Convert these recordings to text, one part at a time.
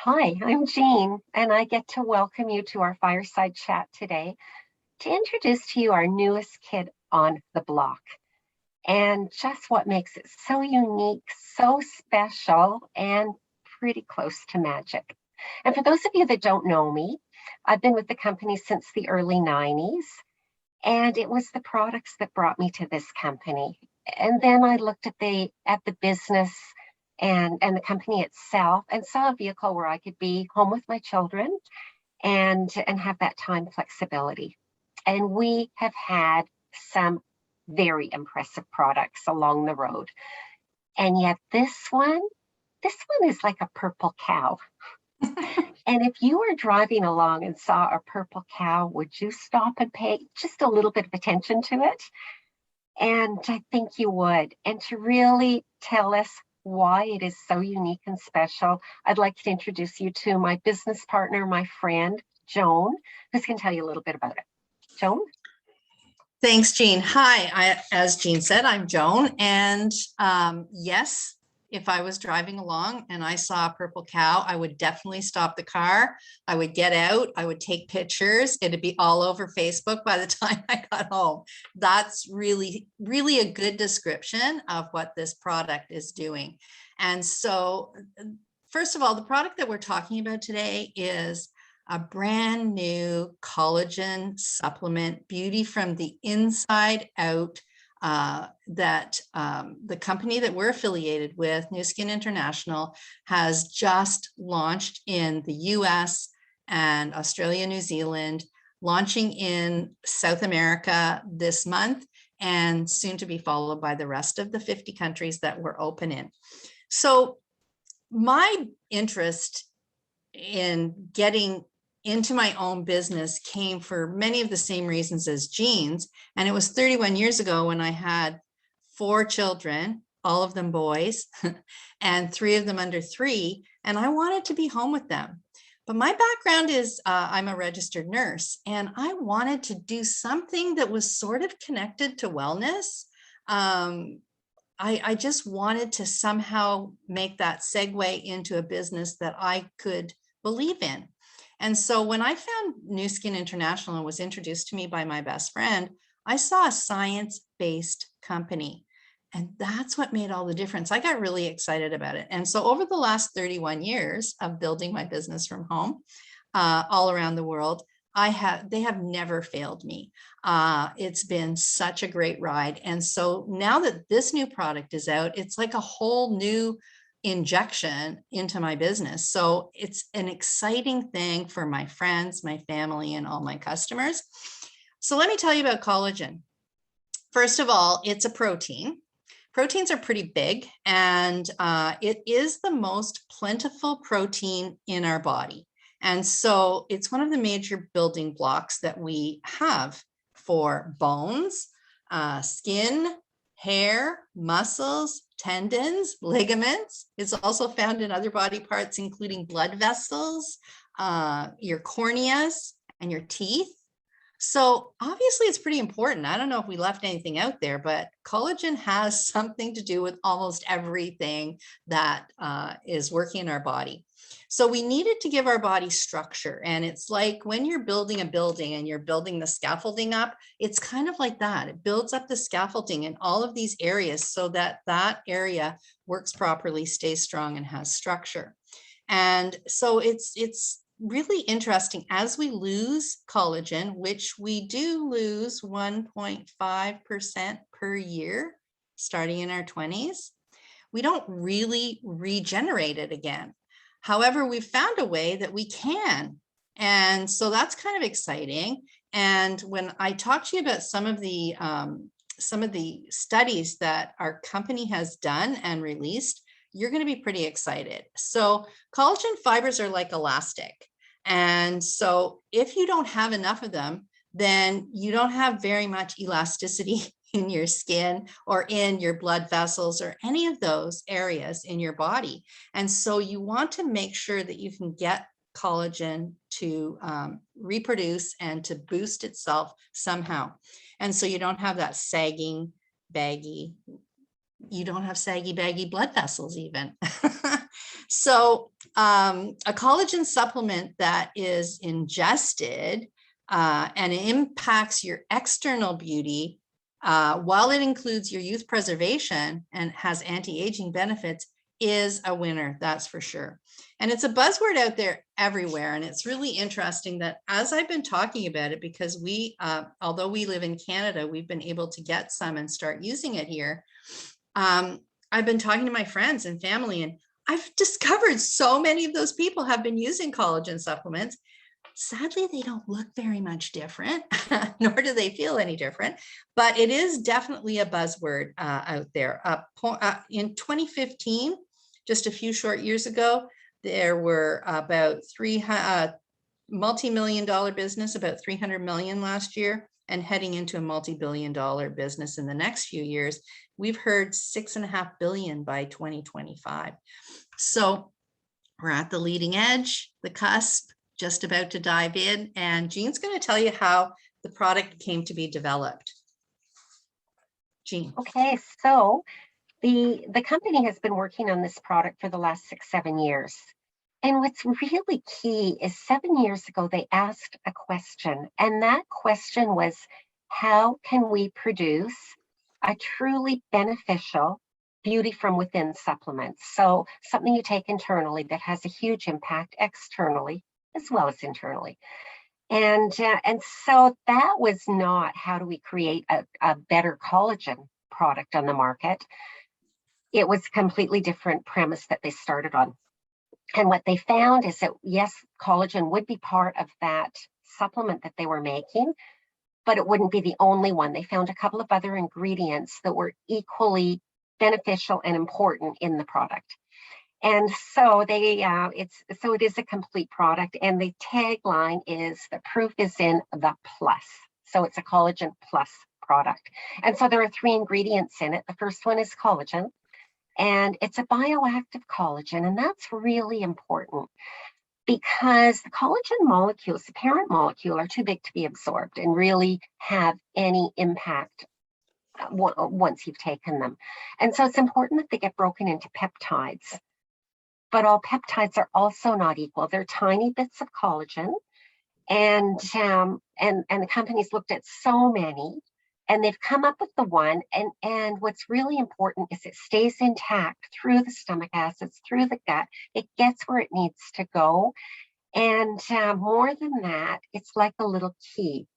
Hi, I'm Jean, and I get to welcome you to our Fireside Chat today to introduce to you our newest kid on the block and just what makes it so unique, so special, and pretty close to magic. And for those of you that don't know me, I've been with the company since the early 90s, and it was the products that brought me to this company. And then I looked at the business and the company itself and saw a vehicle where I could be home with my children and have that time flexibility. And we have had some very impressive products along the road. And yet this one is like a purple cow. And if you were driving along and saw a purple cow, would you stop and pay just a little bit of attention to it? And I think you would. And to really tell us why it is so unique and special, I'd like to introduce you to my business partner, my friend, Joan, who's going to tell you a little bit about it. Joan? Thanks, Jean. Hi, as Jean said, I'm Joan. And yes, if I was driving along and I saw a purple cow, I would definitely stop the car. I would get out, I would take pictures. It'd be all over Facebook by the time I got home. That's really, really a good description of what this product is doing. And so, first of all, the product that we're talking about today is a brand new collagen supplement, beauty from the inside out, that the company that we're affiliated with, New Skin International, has just launched in the US and Australia, New Zealand, launching in South America this month, and soon to be followed by the rest of the 50 countries that we're open in. So my interest in getting into my own business came for many of the same reasons as Jean's. And it was 31 years ago when I had 4 children, all of them boys, and 3 of them under 3. And I wanted to be home with them. But my background is I'm a registered nurse, and I wanted to do something that was sort of connected to wellness. I just wanted to somehow make that segue into a business that I could believe in. And so when I found New Skin International and was introduced to me by my best friend, I saw a science-based company. And that's what made all the difference. I got really excited about it. And so over the last 31 years of building my business from home, all around the world, they have never failed me. It's been such a great ride. And so now that this new product is out, it's like a whole new injection into my business. So it's an exciting thing for my friends, my family, and all my customers. So let me tell you about collagen. First of all, it's a protein. Proteins are pretty big, and it is the most plentiful protein in our body. And so it's one of the major building blocks that we have for bones, skin, hair, muscles, tendons, ligaments. It's also found in other body parts, including blood vessels, your corneas, and your teeth. So obviously it's pretty important. I don't know if we left anything out there, but collagen has something to do with almost everything that is working in our body. So we needed to give our body structure. And it's like when you're building a building and you're building the scaffolding up, it's kind of like that. It builds up the scaffolding in all of these areas so that that area works properly, stays strong, and has structure. And so it's really interesting as we lose collagen, which we do lose 1.5% per year, starting in our 20s, we don't really regenerate it again. However, we've found a way that we can. And so that's kind of exciting. And when I talk to you about some of the studies that our company has done and released, you're going to be pretty excited. So collagen fibers are like elastic. And so if you don't have enough of them, then you don't have very much elasticity in your skin or in your blood vessels or any of those areas in your body. And so you want to make sure that you can get collagen to reproduce and to boost itself somehow. And so you don't have that sagging, baggy, you don't have saggy, baggy blood vessels even. So a collagen supplement that is ingested and it impacts your external beauty, while it includes your youth preservation and has anti-aging benefits, is a winner, that's for sure. And it's a buzzword out there everywhere. And it's really interesting that as I've been talking about it, because we, although we live in Canada, we've been able to get some and start using it here. I've been talking to my friends and family, and I've discovered so many of those people have been using collagen supplements. Sadly, they don't look very much different, nor do they feel any different, but it is definitely a buzzword out there. In 2015, just a few short years ago, there were about multi-million-dollar business, about 300 million last year, and heading into a multi-billion-dollar business in the next few years. We've heard 6.5 billion by 2025. So we're at the leading edge, the cusp, just about to dive in. And Jean's going to tell you how the product came to be developed. Jean. Okay, so the company has been working on this product for the last 6-7 years. And what's really key is 7 years ago, they asked a question. And that question was, how can we produce a truly beneficial beauty from within supplement? So something you take internally that has a huge impact externally as well as internally. And so that was not how do we create a better collagen product on the market. It was a completely different premise that they started on. And what they found is that, yes, collagen would be part of that supplement that they were making, but it wouldn't be the only one. They found a couple of other ingredients that were equally beneficial and important in the product. And so it is a complete product. And the tagline is the proof is in the plus. So it's a collagen plus product. And so there are 3 ingredients in it. The first one is collagen. And it's a bioactive collagen, and that's really important because the collagen molecules, the parent molecule, are too big to be absorbed and really have any impact once you've taken them. And so it's important that they get broken into peptides. But all peptides are also not equal. They're tiny bits of collagen, and the company's looked at so many. And they've come up with the one, and what's really important is it stays intact through the stomach acids, through the gut. It gets where it needs to go. And more than that, it's like a little key.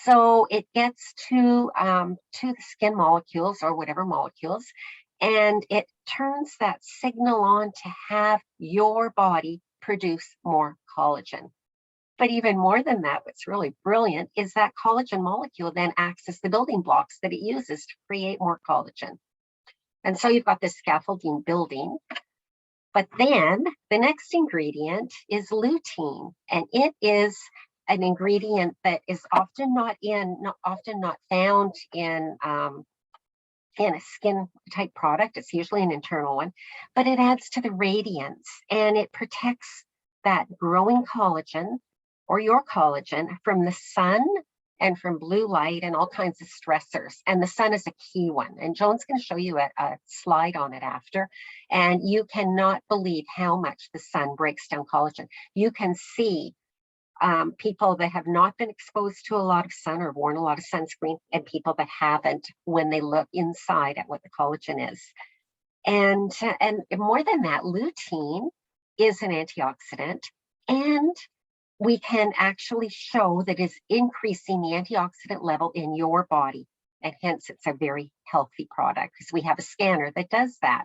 So it gets to the skin molecules or whatever molecules, and it turns that signal on to have your body produce more collagen. But even more than that, what's really brilliant is that collagen molecule then acts as the building blocks that it uses to create more collagen. And so you've got this scaffolding building. But then the next ingredient is lutein, and it is an ingredient that is often not found in a skin type product. It's usually an internal one, but it adds to the radiance and it protects that growing collagen or your collagen from the sun and from blue light and all kinds of stressors. And the sun is a key one. And Joan's going to show you a slide on it after. And you cannot believe how much the sun breaks down collagen. You can see people that have not been exposed to a lot of sun or worn a lot of sunscreen and people that haven't when they look inside at what the collagen is. And more than that, lutein is an antioxidant, and we can actually show that it's increasing the antioxidant level in your body. And hence it's a very healthy product because we have a scanner that does that.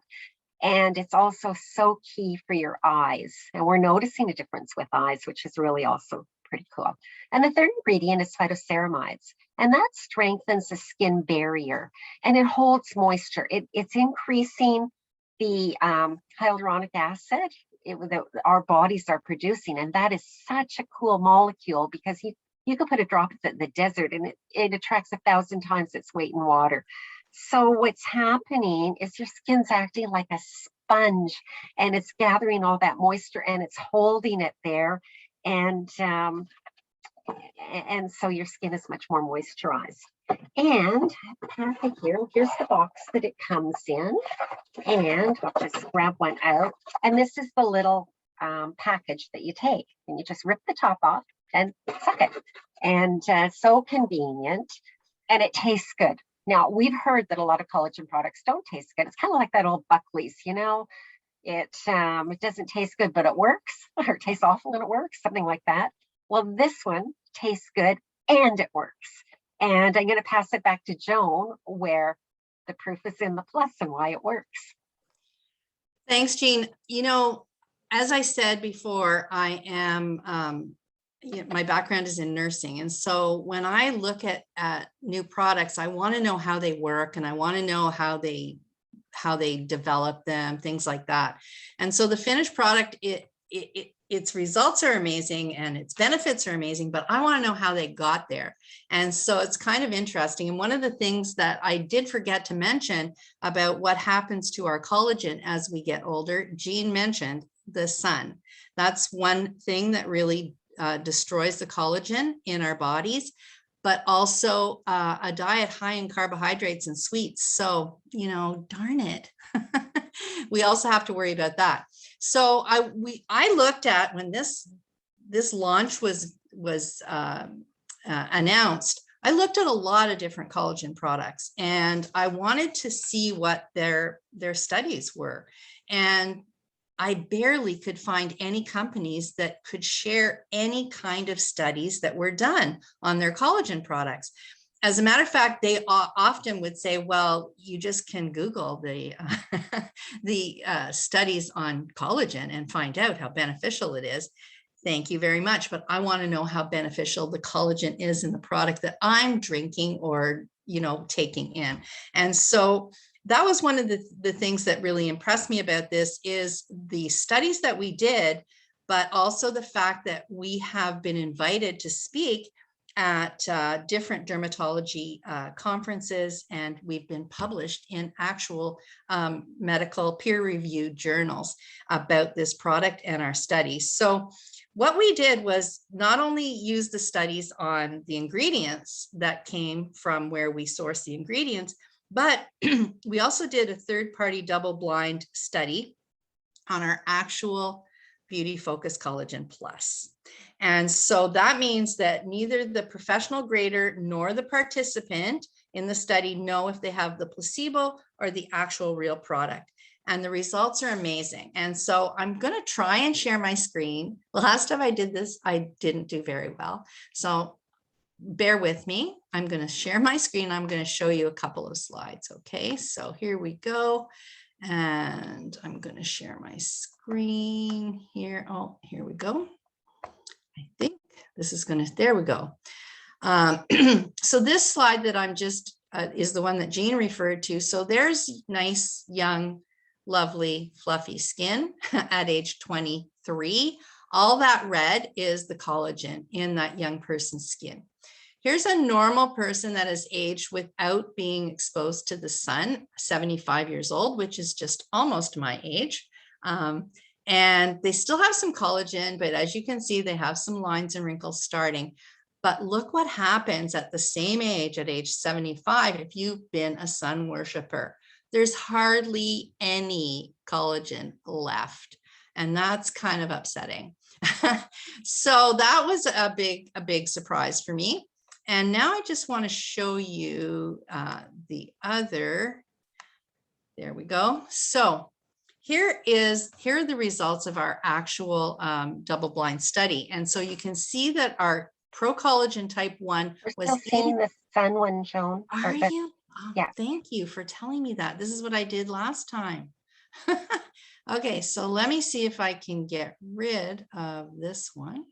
And it's also so key for your eyes. And we're noticing a difference with eyes, which is really also pretty cool. And the third ingredient is phytoceramides. And that strengthens the skin barrier and it holds moisture. It's increasing the hyaluronic acid that our bodies are producing. And that is such a cool molecule because you could put a drop in the desert and it attracts 1,000 times its weight in water. So what's happening is your skin's acting like a sponge and it's gathering all that moisture and it's holding it there. And And so your skin is much more moisturized. And here's the box that it comes in. And I'll just grab one out. And this is the little package that you take. And you just rip the top off and suck it. And so convenient. And it tastes good. Now, we've heard that a lot of collagen products don't taste good. It's kind of like that old Buckley's, you know. It doesn't taste good, but it works, or it tastes awful and it works, something like that. Well, this one tastes good and it works. And I'm going to pass it back to Joan, where the proof is in the plus and why it works. Thanks, Jean. You know, as I said before, I am, my background is in nursing. And so when I look at new products, I want to know how they work, and I want to know how they develop them, things like that. And so the finished product, its results are amazing and its benefits are amazing, but I want to know how they got there. And so it's kind of interesting. And one of the things that I did forget to mention about what happens to our collagen as we get older, Jean mentioned the sun. That's one thing that really destroys the collagen in our bodies, but also a diet high in carbohydrates and sweets. So, you know, darn it. We also have to worry about that. So I looked at when this launch was announced, I looked at a lot of different collagen products, and I wanted to see what their studies were. And I barely could find any companies that could share any kind of studies that were done on their collagen products. As a matter of fact, they often would say, well, you just can Google the studies on collagen and find out how beneficial it is. Thank you very much. But I want to know how beneficial the collagen is in the product that I'm drinking or, you know, taking in. And so that was one of the things that really impressed me about this is the studies that we did, but also the fact that we have been invited to speak at different dermatology conferences, and we've been published in actual medical peer-reviewed journals about this product and our studies. So what we did was not only use the studies on the ingredients that came from where we source the ingredients, but we also did a third-party double-blind study on our actual Beauty Focus Collagen Plus. And so that means that neither the professional grader nor the participant in the study know if they have the placebo or the actual real product. And the results are amazing. And so I'm going to try and share my screen. The last time I did this, I didn't do very well. So bear with me. I'm going to share my screen. I'm going to show you a couple of slides. Okay, so here we go. And I'm going to share my screen here. Oh, here we go. I think this is going to, there we go. So this slide that I'm just, is the one that Jean referred to. So there's nice, young, lovely, fluffy skin at age 23. All that red is the collagen in that young person's skin. Here's a normal person that has aged without being exposed to the sun, 75 years old, which is just almost my age. And they still have some collagen, but as you can see, they have some lines and wrinkles starting. But look what happens at the same age, at age 75, if you've been a sun worshiper. There's hardly any collagen left. And that's kind of upsetting. So that was a big surprise for me. And now I just want to show you the other. There we go. So here are the results of our actual double-blind study. And so you can see that our Pro Collagen type 1 We're still seeing the sun one, Joan. Are you? Oh, yeah. Thank you for telling me that. This is what I did last time. Okay, so let me see if I can get rid of this one.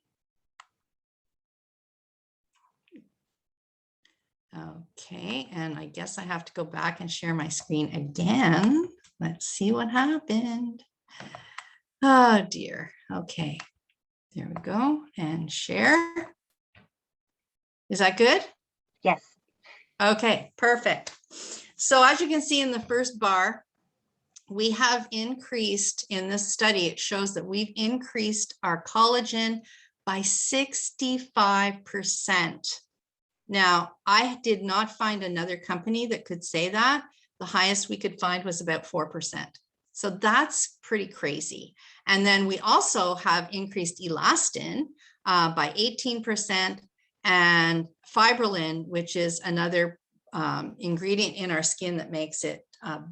Okay, and I guess I have to go back and share my screen again. Let's see what happened. Oh dear. Okay, there we go. And share. Is that good? Yes. Okay, perfect. So as you can see in the first bar, we have increased in this study, it shows that we've increased our collagen by 65%. Now, I did not find another company that could say that. The highest we could find was about 4%. So that's pretty crazy. And then we also have increased elastin by 18%, and fibrillin, which is another ingredient in our skin that makes it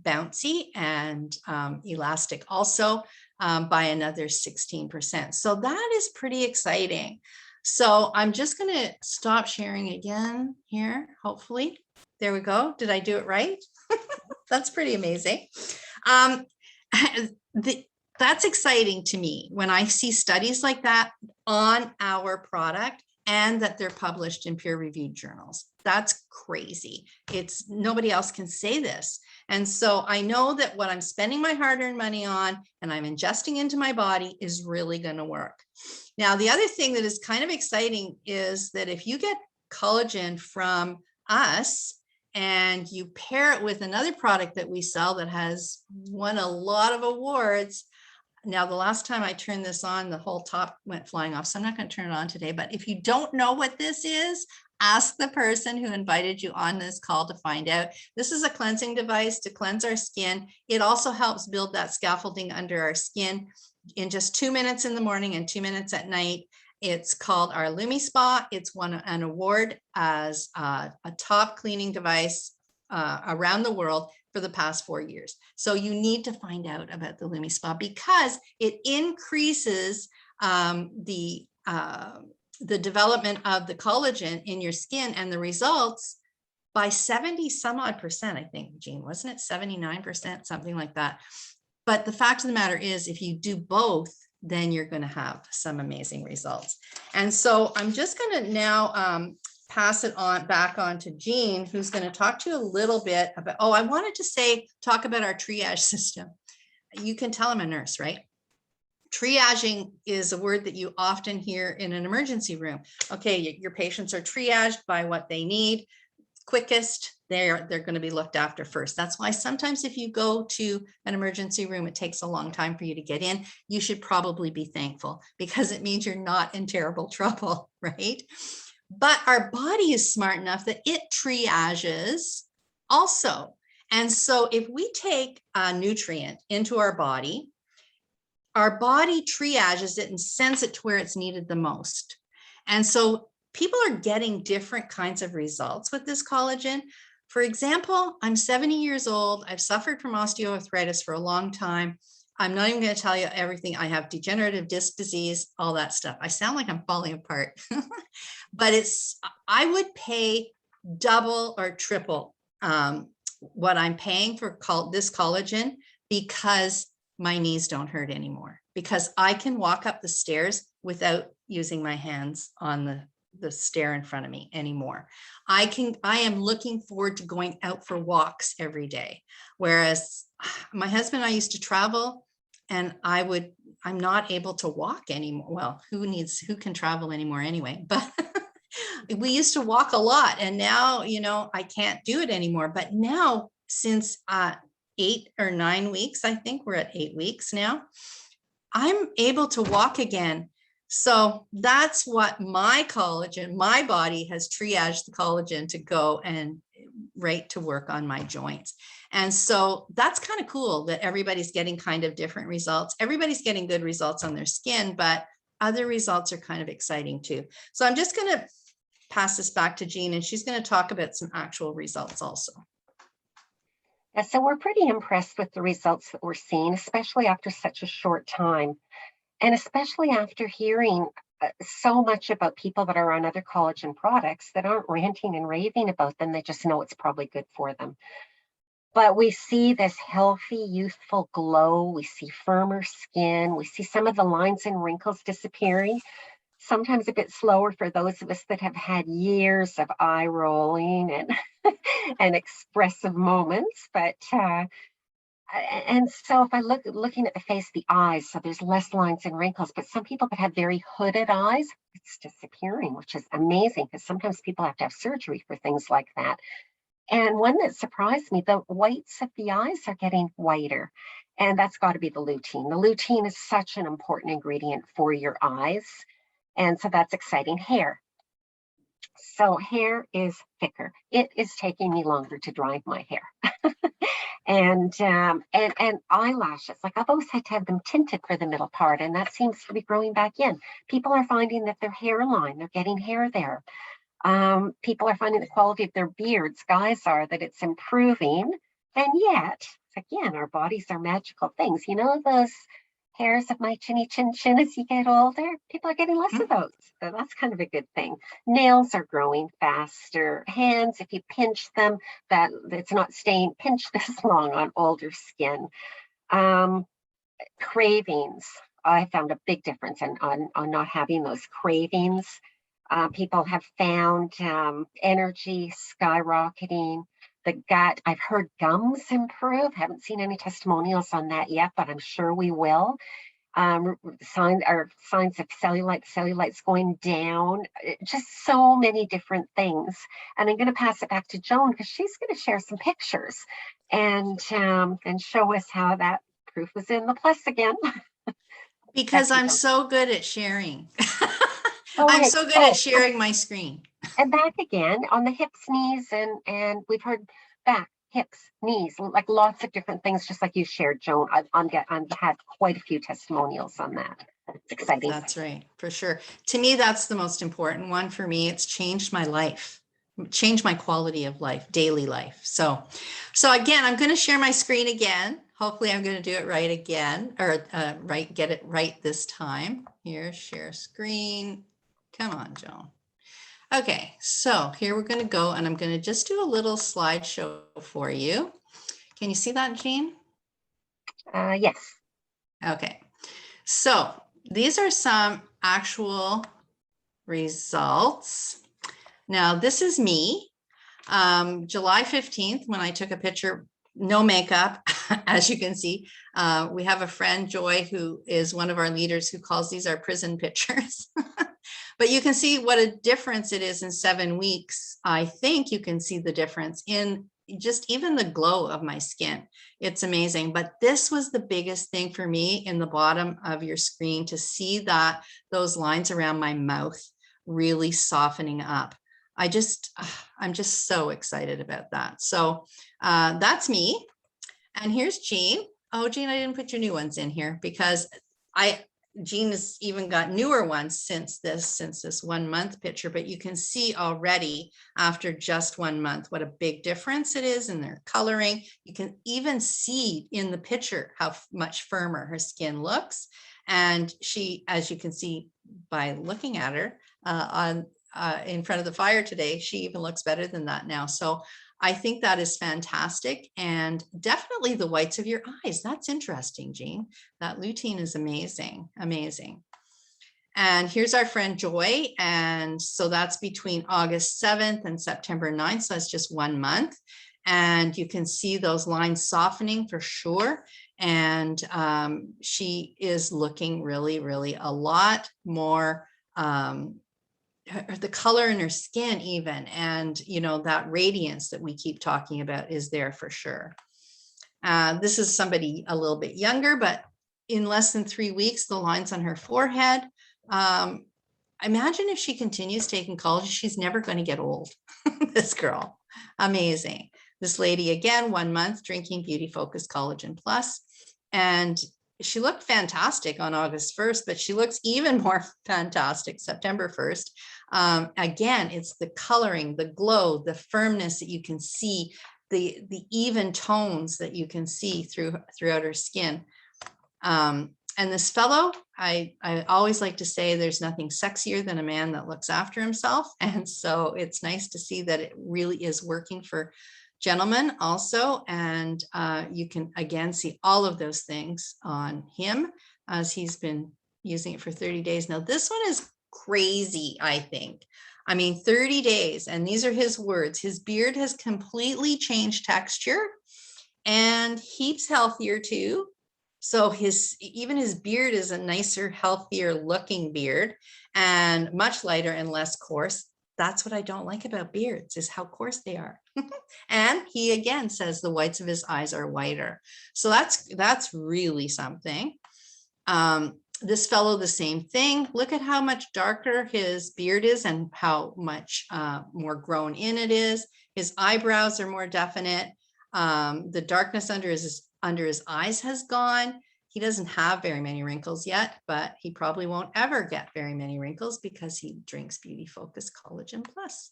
bouncy and elastic also, by another 16%. So that is pretty exciting. So I'm just going to stop sharing again here, hopefully. There we go. Did I do it right? That's pretty amazing. That's exciting to me when I see studies like that on our product and that they're published in peer-reviewed journals. That's crazy. It's nobody else can say this. And so I know that what I'm spending my hard-earned money on and I'm ingesting into my body is really going to work. Now, the other thing that is kind of exciting is that if you get collagen from us and you pair it with another product that we sell that has won a lot of awards. Now, the last time I turned this on, the whole top went flying off. So I'm not going to turn it on today. But if you don't know what this is, ask the person who invited you on this call to find out. This is a cleansing device to cleanse our skin. It also helps build that scaffolding under our skin in just 2 minutes in the morning and 2 minutes at night. It's called our Lumi Spa. It's won an award as a top cleaning device around the world for the past 4 years. So you need to find out about the Lumi Spa because it increases the development of the collagen in your skin and the results by 70 some odd percent, I think, Jean, wasn't it 79%, something like that. But the fact of the matter is, if you do both, then you're going to have some amazing results. And so I'm just going to now pass it on back on to Jean, who's going to talk to you a little bit about, I wanted to talk about our triage system. You can tell I'm a nurse, right? Triaging is a word that you often hear in an emergency room. Okay, your patients are triaged by what they need quickest. They're going to be looked after first. That's why sometimes if you go to an emergency room, it takes a long time for you to get in. You should probably be thankful because it means you're not in terrible trouble, right? But our body is smart enough that it triages also. And so if we take a nutrient into our body triages it and sends it to where it's needed the most. And so people are getting different kinds of results with this collagen. For example, I'm 70 years old. I've suffered from osteoarthritis for a long time. I'm not even going to tell you everything. I have degenerative disc disease, all that stuff. I sound like I'm falling apart, but I would pay double or triple what I'm paying for this collagen because my knees don't hurt anymore, because I can walk up the stairs without using my hands on the stair in front of me anymore. I am looking forward to going out for walks every day. Whereas my husband and I used to travel and I'm not able to walk anymore. Well, who can travel anymore anyway, but we used to walk a lot and now, I can't do it anymore. But now since 8 or 9 weeks, I think we're at 8 weeks now, I'm able to walk again. So that's what my body has triaged the collagen to go and right to work on my joints. And so that's kind of cool that everybody's getting kind of different results. Everybody's getting good results on their skin, but other results are kind of exciting too. So I'm just going to pass this back to Jean and she's going to talk about some actual results also. Yeah, so we're pretty impressed with the results that we're seeing, especially after such a short time. And especially after hearing so much about people that are on other collagen products that aren't ranting and raving about them. They just know it's probably good for them. But we see this healthy, youthful glow. We see firmer skin. We see some of the lines and wrinkles disappearing. Sometimes a bit slower for those of us that have had years of eye rolling and and expressive moments. But and so if I looking at the face, the eyes, so there's less lines and wrinkles, but some people that have very hooded eyes, it's disappearing, which is amazing because sometimes people have to have surgery for things like that. And one that surprised me, the whites of the eyes are getting whiter, and that's got to be the lutein. The lutein is such an important ingredient for your eyes. And so that's exciting. Hair. So hair is thicker. It is taking me longer to dry my hair. And eyelashes, like I've always had to have them tinted for the middle part, and that seems to be growing back in. People are finding that their hairline, they're getting hair there. People are finding the quality of their beards, guys are, that it's improving. And yet, again, our bodies are magical things. You know, those hairs of my chinny chin chin as you get older, people are getting less of those. So that's kind of a good thing. Nails are growing faster. Hands, if you pinch them, that it's not staying pinched this long on older skin. Cravings. I found a big difference on not having those cravings. People have found energy skyrocketing. The gut, I've heard gums improve. Haven't seen any testimonials on that yet, but I'm sure we will. Signs of cellulites going down, just so many different things. And I'm going to pass it back to Joan because she's going to share some pictures and show us how that proof is in the plus again. Because I'm so good at sharing. Oh, I'm right. so good at sharing my screen. And back again on the hips, knees, and we've heard back, hips, knees, like lots of different things, just like you shared, Joan. I've had quite a few testimonials on that. It's exciting. That's right, for sure. To me, that's the most important one for me. It's changed my life, changed my quality of life, daily life. So again, I'm going to share my screen again. Hopefully I'm going to do it right again, or get it right this time. Here, share screen. Come on, Joan. Okay, so here we're going to go, and I'm going to just do a little slideshow for you. Can you see that, Jean? Yes. Okay, so these are some actual results. Now, this is me, July 15th, when I took a picture, no makeup, as you can see. We have a friend, Joy, who is one of our leaders, who calls these our prison pictures. But you can see what a difference it is in 7 weeks. I think you can see the difference in just even the glow of my skin. It's amazing. But this was the biggest thing for me in the bottom of your screen, to see that those lines around my mouth really softening up. I'm just so excited about that. So that's me. And here's Jean. Oh, Jean, I didn't put your new ones in here because Jean has even got newer ones since this 1 month picture, but you can see already after just 1 month what a big difference it is in their coloring. You can even see in the picture how much firmer her skin looks. And she, as you can see by looking at her in front of the fire today, she even looks better than that now. So I think that is fantastic. And definitely the whites of your eyes. That's interesting, Jean. That lutein is amazing, amazing. And here's our friend Joy. And so that's between August 7th and September 9th. So that's just 1 month. And you can see those lines softening for sure. And she is looking really, really a lot more the color in her skin even, and that radiance that we keep talking about is there for sure. This is somebody a little bit younger, but in less than 3 weeks, the lines on her forehead. Imagine if she continues taking collagen, she's never going to get old. This girl, amazing. This lady, again, 1 month drinking Beauty Focus Collagen Plus, and she looked fantastic on August 1st, but she looks even more fantastic September 1st. Again, it's the coloring, the glow, the firmness that you can see, the even tones that you can see throughout her skin. And this fellow, I always like to say there's nothing sexier than a man that looks after himself. And so it's nice to see that it really is working for gentlemen also. And you can again see all of those things on him as he's been using it for 30 days. Now, this one is crazy, I think. I mean, 30 days, and these are his words. His beard has completely changed texture and heaps healthier too. So even his beard is a nicer, healthier looking beard and much lighter and less coarse. That's what I don't like about beards, is how coarse they are. And he again says the whites of his eyes are whiter. So that's really something. This fellow, the same thing. Look at how much darker his beard is and how much more grown in it is. His eyebrows are more definite. The darkness under his eyes has gone. He doesn't have very many wrinkles yet, but he probably won't ever get very many wrinkles because he drinks Beauty Focus Collagen Plus.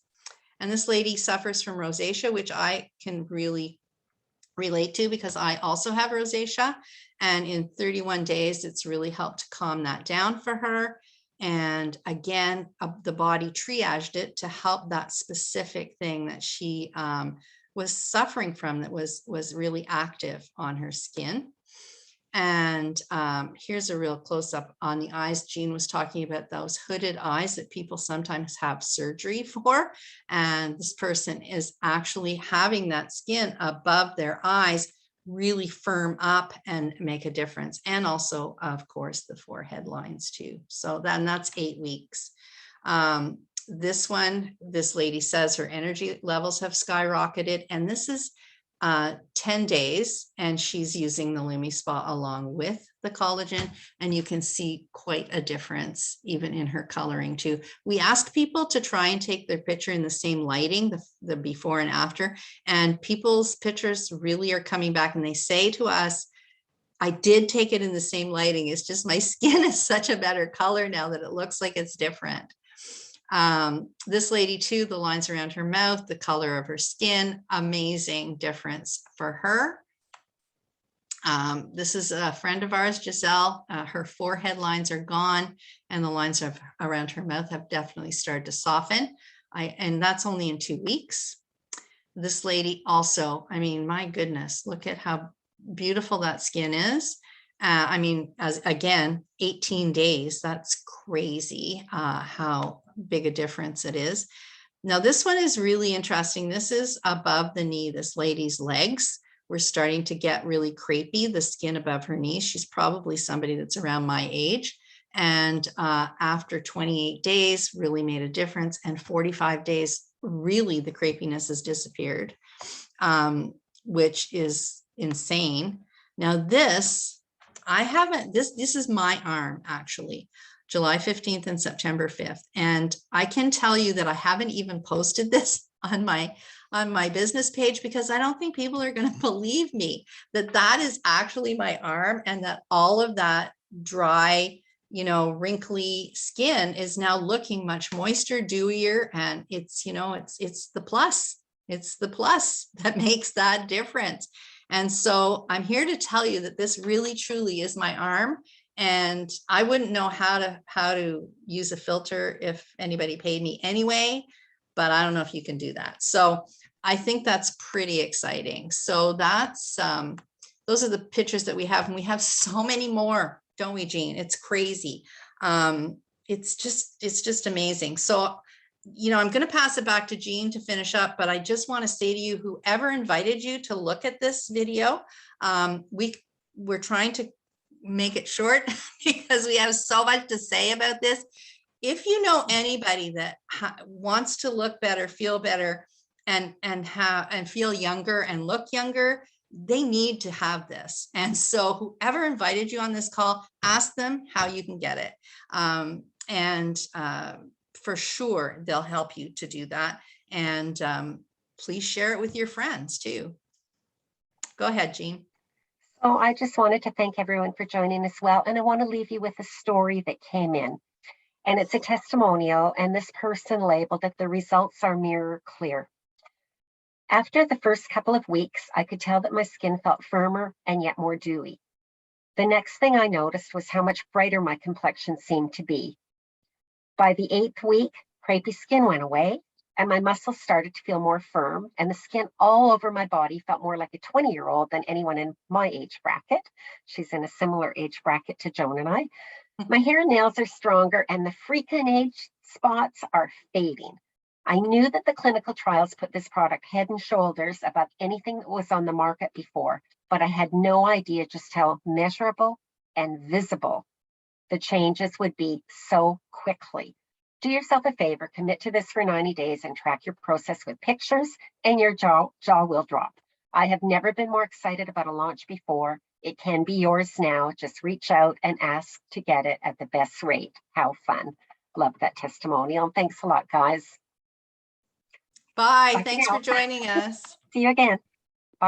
And this lady suffers from rosacea, which I can really relate to because I also have rosacea. And in 31 days, it's really helped to calm that down for her. And again, the body triaged it to help that specific thing that she was suffering from that was really active on her skin. And here's a real close-up on the eyes. Jean was talking about those hooded eyes that people sometimes have surgery for. And this person is actually having that skin above their eyes really firm up and make a difference. And also, of course, the forehead lines too. So then that's 8 weeks. This one, this lady says her energy levels have skyrocketed. And this is 10 days, and she's using the Lumi Spa along with the collagen, and you can see quite a difference even in her coloring too. We ask people to try and take their picture in the same lighting, the before and after, and people's pictures really are coming back, and they say to us, I did take it in the same lighting. It's just my skin is such a better color now that it looks like it's different. This lady too, the lines around her mouth, the color of her skin, amazing difference for her. This is a friend of ours, Giselle. Her forehead lines are gone and the lines around her mouth have definitely started to soften. And that's only in 2 weeks. This lady also, I mean, my goodness, look at how beautiful that skin is. I mean, again, 18 days, that's crazy how big a difference it is. Now, this one is really interesting. This is above the knee, this lady's legs. We're starting to get really crepey, the skin above her knees. She's probably somebody that's around my age. And after 28 days, really made a difference. And 45 days, really the crepiness has disappeared, which is insane. Now this, this is my arm actually, July 15th and September 5th. And I can tell you that I haven't even posted this on my business page because I don't think people are going to believe me that that is actually my arm and that all of that dry, wrinkly skin is now looking much moister, dewier. And it's, it's the plus. It's the plus that makes that difference. And so I'm here to tell you that this really truly is my arm. And I wouldn't know how to use a filter if anybody paid me anyway, but I don't know if you can do that. So I think that's pretty exciting. So that's, those are the pictures that we have, and we have so many more, don't we, Jean? It's crazy. It's just amazing. So, I'm going to pass it back to Jean to finish up, but I just want to say to you, whoever invited you to look at this video, we're trying to make it short because we have so much to say about this. If you know anybody that wants to look better, feel better, and feel younger and look younger, they need to have this. And so whoever invited you on this call, ask them how you can get it. For sure, they'll help you to do that. And please share it with your friends too. Go ahead, Jean. So I just wanted to thank everyone for joining as well. And I want to leave you with a story that came in. And it's a testimonial, and this person labeled it, "The results are mirror clear." After the first couple of weeks, I could tell that my skin felt firmer and yet more dewy. The next thing I noticed was how much brighter my complexion seemed to be. By the 8th week, crepey skin went away, and my muscles started to feel more firm, and the skin all over my body felt more like a 20-year-old than anyone in my age bracket. She's in a similar age bracket to Joan and I. My hair and nails are stronger, and the freaking age spots are fading. I knew that the clinical trials put this product head and shoulders above anything that was on the market before, but I had no idea just how measurable and visible the changes would be so quickly. Do yourself a favor, commit to this for 90 days and track your process with pictures, and your jaw will drop. I have never been more excited about a launch before, It can be yours now. Just reach out and ask to get it at the best rate. How fun. Love that testimonial. Thanks a lot, guys. Bye. Bye for Thanks now. for joining us. See you again.